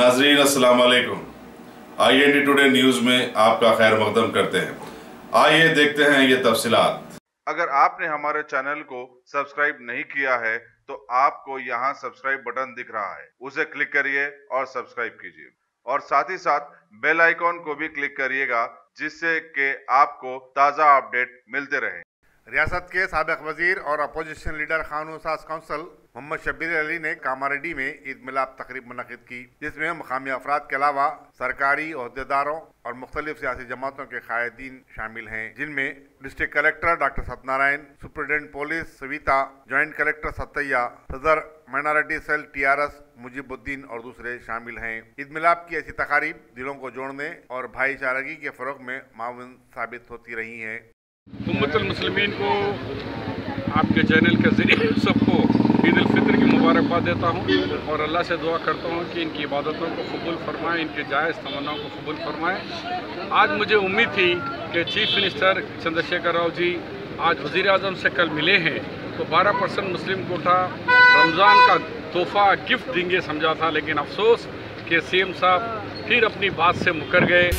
नाजरीन अस्सलाम वालेकुम। IND टुडे न्यूज़ में आपका खैर मकदम करते हैं। आइए देखते हैं ये तफसीलात। अगर आपने हमारे चैनल को सब्सक्राइब नहीं किया है तो आपको यहाँ सब्सक्राइब बटन दिख रहा है, उसे क्लिक करिए और सब्सक्राइब कीजिए और साथ ही साथ बेल आइकॉन को भी क्लिक करिएगा जिससे कि आपको ताज़ा अपडेट मिलते रहे। रियासत के साबिक वजीर और अपोजिशन लीडर कानून साज काउंसिल मोहम्मद शब्बीर अली ने कामारेड्डी में ईद मिलाद तकरीब मुनक़िद की, जिसमें मुकामी अफराद के अलावा सरकारी ओहदेदारों और मुख्तलिफ सियासी जमातों के कायदीन शामिल हैं, जिनमें district collector doctor Satyanarayana, superintendent police Savita, joint collector Sattaiah, सदर माइनॉरिटी सेल TRS मुजीबुद्दीन और दूसरे शामिल हैं। ईद मिलाद की ऐसी तकारीब दिलों को जोड़ने और भाईचारगी के फ़रोग़ में मावन साबित होती रही हैं। उम्मतुल मुस्लिमीन को आपके चैनल के ज़रिए सबको ईद उल फितर की मुबारकबाद देता हूँ और अल्लाह से दुआ करता हूँ कि इनकी इबादतों को कबूल फरमाए, इनके जायज़ तमन्नाओं को कबूल फरमाए। आज मुझे उम्मीद थी कि चीफ मिनिस्टर चंद्रशेखर राव जी आज वज़ीर आज़म से कल मिले हैं तो 12% मुस्लिम कोटा रमज़ान का तोहफ़ा गिफ्ट देंगे समझा था, लेकिन अफसोस कि CM साहब फिर अपनी बात से मुकर गए।